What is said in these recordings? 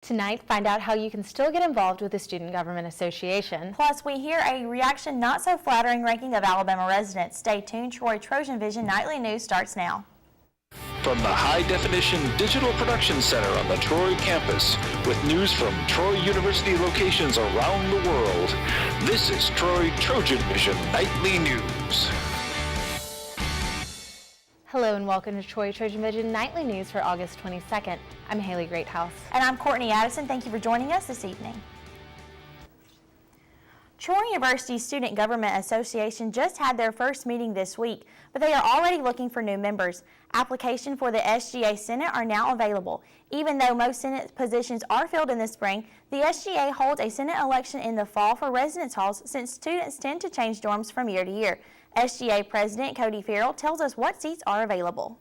Tonight, find out how you can still get involved with the Student Government Association. Plus, we hear a reaction not so flattering ranking of Alabama residents. Stay tuned. TrojanVision Nightly News starts now. From the high-definition digital production center on the Troy campus, with news from Troy University locations around the world, this is TrojanVision Nightly News. Hello and welcome to TrojanVision Nightly News for August 22nd. I'm Haley Greathouse. And I'm Courtney Addison. Thank you for joining us this evening. Troy University Student Government Association just had their first meeting this week, but they are already looking for new members. Applications for the SGA Senate are now available. Even though most Senate positions are filled in the spring, the SGA holds a Senate election in the fall for residence halls since students tend to change dorms from year to year. SGA President Cody Farrell tells us what seats are available.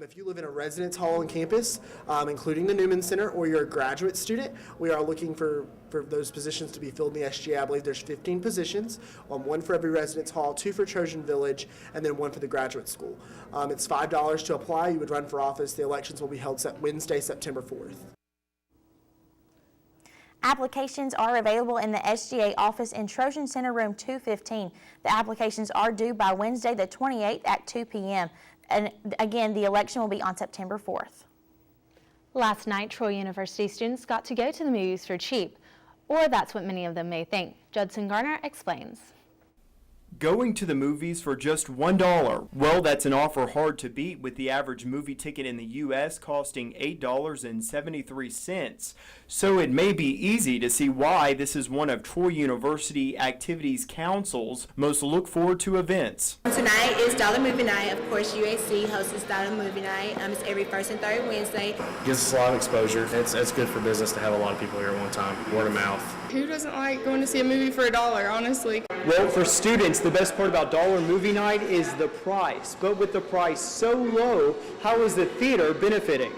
If you live in a residence hall on campus, including the Newman Center, or you're a graduate student, we are looking for those positions to be filled in the SGA. I believe there's 15 positions, one for every residence hall, 2 for Trojan Village, and then 1 for the graduate school. It's $5 to apply. You would run for office. The elections will be held Wednesday, September 4th. Applications are available in the SGA office in Trojan Center Room 215. The applications are due by Wednesday the 28th at 2 p.m. And again, the election will be on September 4th. Last night, Troy University students got to go to the movies for cheap, or that's what many of them may think. Judson Garner explains. Going to the movies for just $1. Well, that's an offer hard to beat, with the average movie ticket in the U.S. costing $8.73. So it may be easy to see why this is one of Troy University Activities Council's most look forward to events. Tonight is Dollar Movie Night. Of course, UAC hosts this Dollar Movie Night. It's every first and third Wednesday. Gives us a lot of exposure. It's good for business to have a lot of people here at one time. Word of mouth. Who doesn't like going to see a movie for $1, honestly? Well, for students, the best part about Dollar Movie Night is the price. But with the price so low, how is the theater benefiting?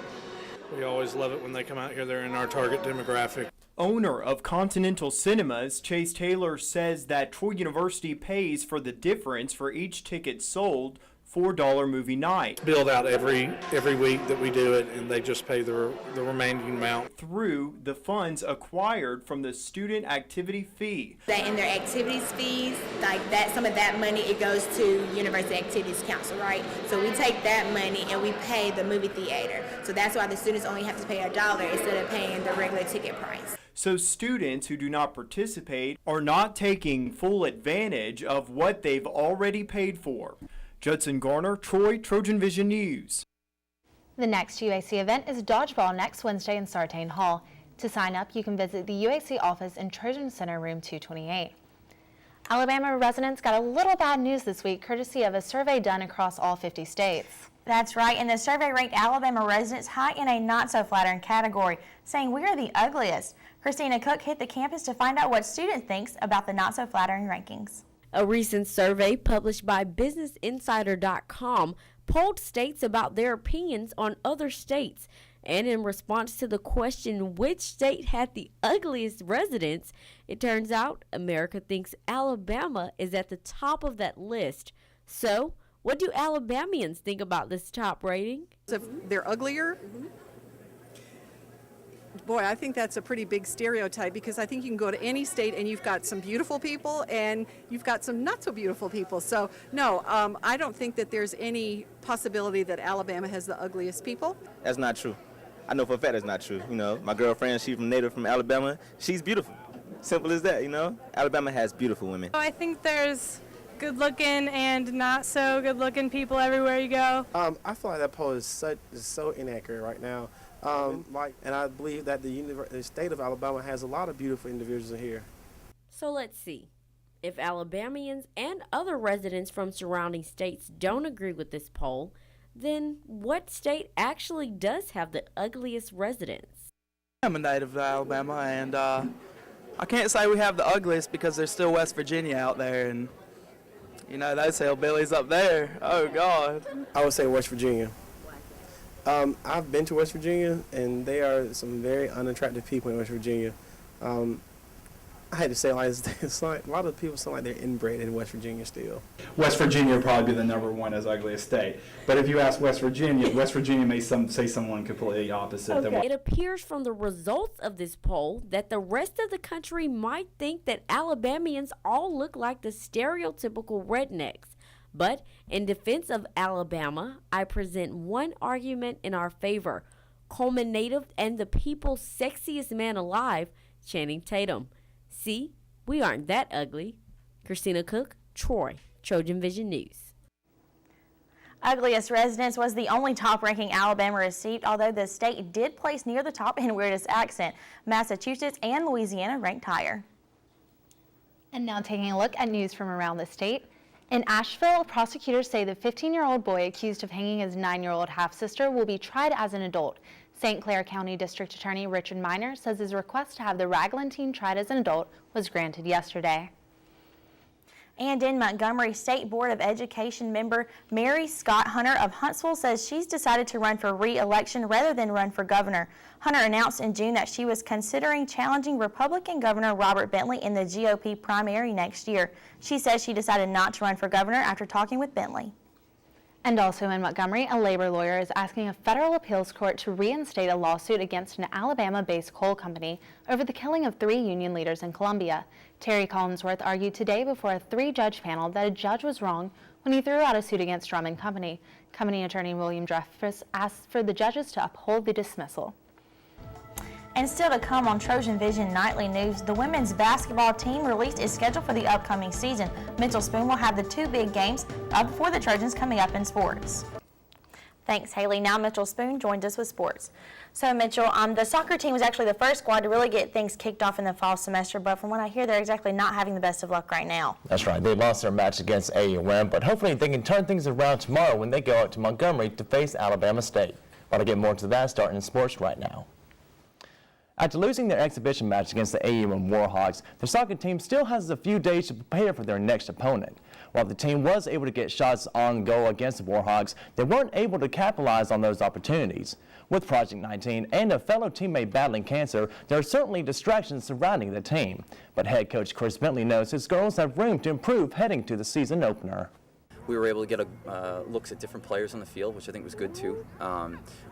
We always love it when they come out here. They're in our target demographic. Owner of Continental Cinemas, Chase Taylor, says that Troy University pays for the difference for each ticket sold for Dollar Movie Night. Billed out every week that we do it, and they just pay the remaining amount through the funds acquired from the student activity fee. That in their activities fees, like that, some of that money, it goes to University Activities Council, right? So we take that money and we pay the movie theater. So that's why the students only have to pay $1 instead of paying the regular ticket price. So students who do not participate are not taking full advantage of what they've already paid for. Judson Garner, Troy, TrojanVision News. The next UAC event is Dodgeball next Wednesday in Sartain Hall. To sign up, you can visit the UAC office in Trojan Center Room 228. Alabama residents got a little bad news this week, courtesy of a survey done across all 50 states. That's right, and the survey ranked Alabama residents high in a not-so-flattering category, saying we are the ugliest. Christina Cook hit the campus to find out what students think about the not-so-flattering rankings. A recent survey published by BusinessInsider.com polled states about their opinions on other states. And in response to the question which state had the ugliest residents, it turns out America thinks Alabama is at the top of that list. So, what do Alabamians think about this top rating? If they're uglier? Boy, I think that's a pretty big stereotype, because I think you can go to any state and you've got some beautiful people and you've got some not so beautiful people. So no, I don't think that there's any possibility that Alabama has the ugliest people. That's not true. I know for a fact that's not true. You know, my girlfriend, she's native from Alabama. She's beautiful. Simple as that, you know. Alabama has beautiful women. I think there's good-looking and not so good-looking people everywhere you go. I feel like that poll is so inaccurate right now. And I believe that the state of Alabama has a lot of beautiful individuals in here. So let's see. If Alabamians and other residents from surrounding states don't agree with this poll, then what state actually does have the ugliest residents? I'm a native of Alabama, and I can't say we have the ugliest because there's still West Virginia out there, and you know, those hillbillies up there, oh God. I would say West Virginia. I've been to West Virginia, and they are some very unattractive people in West Virginia. I had to say, like, it's like a lot of people sound like they're inbred in West Virginia still. West Virginia would probably be the #1 as ugliest state. But if you ask West Virginia may say someone completely opposite. It appears from the results of this poll that the rest of the country might think that Alabamians all look like the stereotypical rednecks. But in defense of Alabama, I present one argument in our favor. Coleman native and the people's sexiest man alive, Channing Tatum. See, we aren't that ugly. Christina Cook, Troy, TrojanVision News. Ugliest residence was the only top-ranking Alabama received, although the state did place near the top in weirdest accent. Massachusetts and Louisiana ranked higher. And now taking a look at news from around the state. In Asheville, prosecutors say the 15-year-old boy accused of hanging his 9-year-old half-sister will be tried as an adult. St. Clair County District Attorney Richard Miner says his request to have the Ragland teen tried as an adult was granted yesterday. And in Montgomery, State Board of Education member Mary Scott Hunter of Huntsville says she's decided to run for re-election rather than run for governor. Hunter announced in June that she was considering challenging Republican Governor Robert Bentley in the GOP primary next year. She says she decided not to run for governor after talking with Bentley. And also in Montgomery, a labor lawyer is asking a federal appeals court to reinstate a lawsuit against an Alabama-based coal company over the killing of 3 union leaders in Columbia. Terry Collinsworth argued today before a 3-judge panel that a judge was wrong when he threw out a suit against Drummond Company. Company attorney William Dreyfus asked for the judges to uphold the dismissal. And still to come on TrojanVision Nightly News, the women's basketball team released its schedule for the upcoming season. Mitchell Spoon will have the 2 big games for the Trojans coming up in sports. Thanks, Haley. Now Mitchell Spoon joins us with sports. So Mitchell, the soccer team was actually the first squad to really get things kicked off in the fall semester, but from what I hear, they're exactly not having the best of luck right now. That's right. They lost their match against AUM, but hopefully they can turn things around tomorrow when they go out to Montgomery to face Alabama State. Want to get more into that starting in sports right now. After losing their exhibition match against the AUM Warhawks, the soccer team still has a few days to prepare for their next opponent. While the team was able to get shots on goal against the Warhawks, they weren't able to capitalize on those opportunities. With Project 19 and a fellow teammate battling cancer, there are certainly distractions surrounding the team. But head coach Chris Bentley knows his girls have room to improve heading to the season opener. We were able to get looks at different players on the field, which I think was good too.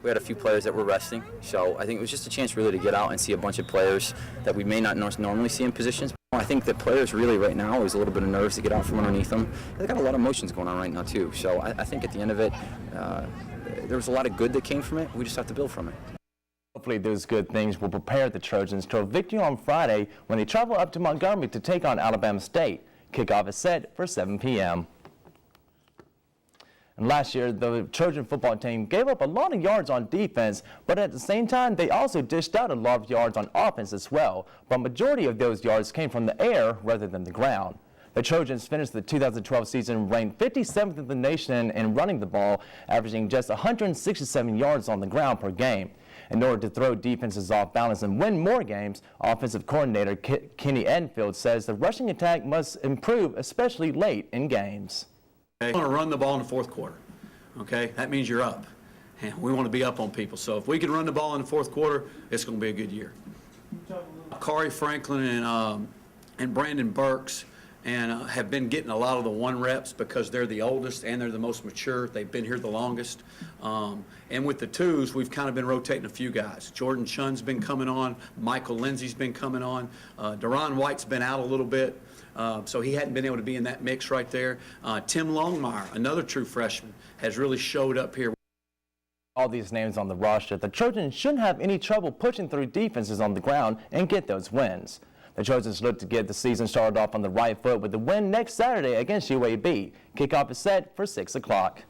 We had a few players that were resting, so I think it was just a chance really to get out and see a bunch of players that we may not normally see in positions. I think that players really right now is a little bit of nerves to get out from underneath them. They got a lot of emotions going on right now too, so I think at the end of it, there was a lot of good that came from it. We just have to build from it. Hopefully those good things will prepare the Trojans to a victory on Friday when they travel up to Montgomery to take on Alabama State. Kickoff is set for 7 p.m. And last year, the Trojan football team gave up a lot of yards on defense, but at the same time, they also dished out a lot of yards on offense as well. But majority of those yards came from the air rather than the ground. The Trojans finished the 2012 season ranked 57th in the nation in running the ball, averaging just 167 yards on the ground per game. In order to throw defenses off balance and win more games, offensive coordinator Kenny Enfield says the rushing attack must improve, especially late in games. We want to run the ball in the fourth quarter, okay? That means you're up, and we want to be up on people. So if we can run the ball in the fourth quarter, it's going to be a good year. Kari Franklin and Brandon Burks have been getting a lot of the 1 reps because they're the oldest and they're the most mature. They've been here the longest. And with the 2s, we've kind of been rotating a few guys. Jordan Chun's been coming on. Michael Lindsay's been coming on. Deron White's been out a little bit. So he hadn't been able to be in that mix right there. Tim Longmire, another true freshman, has really showed up here. All these names on the roster, the Trojans shouldn't have any trouble pushing through defenses on the ground and get those wins. The Trojans look to get the season started off on the right foot with the win next Saturday against UAB. Kickoff is set for 6 o'clock.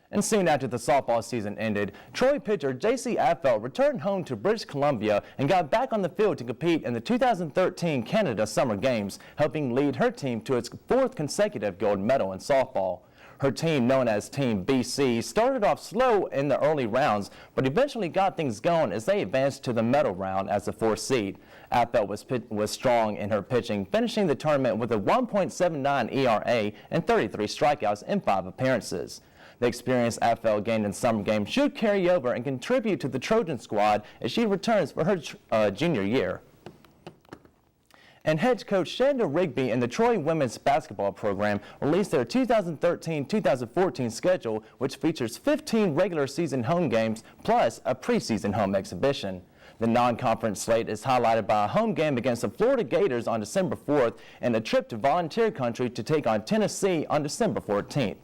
And soon after the softball season ended, Troy pitcher J.C. Affelt returned home to British Columbia and got back on the field to compete in the 2013 Canada Summer Games, helping lead her team to its 4th consecutive gold medal in softball. Her team, known as Team BC, started off slow in the early rounds, but eventually got things going as they advanced to the medal round as the 4th seed. Affelt was strong in her pitching, finishing the tournament with a 1.79 ERA and 33 strikeouts in 5 appearances. The experience Affelt gained in summer games should carry over and contribute to the Trojan squad as she returns for her junior year. And head coach Shanda Rigby and the Troy women's basketball program released their 2013-2014 schedule, which features 15 regular season home games plus a preseason home exhibition. The non-conference slate is highlighted by a home game against the Florida Gators on December 4th and a trip to Volunteer Country to take on Tennessee on December 14th.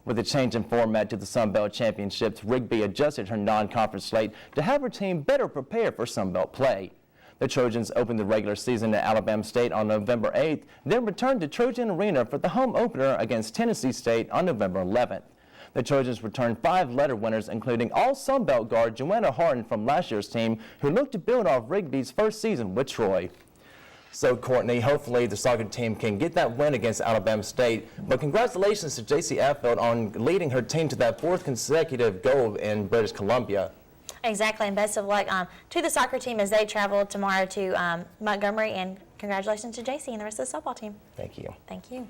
With a change in format to the Sun Belt Championships, Rigby adjusted her non-conference slate to have her team better prepare for Sun Belt play. The Trojans opened the regular season at Alabama State on November 8th, then returned to Trojan Arena for the home opener against Tennessee State on November 11th. The Trojans returned 5 letter winners, including all Sun Belt guard Joanna Harden from last year's team, who looked to build off Rigby's first season with Troy. So, Courtney, hopefully the soccer team can get that win against Alabama State. But congratulations to J.C. Affeld on leading her team to that 4th consecutive goal in British Columbia. Exactly, and best of luck to the soccer team as they travel tomorrow to Montgomery, and congratulations to JC and the rest of the softball team. Thank you. Thank you.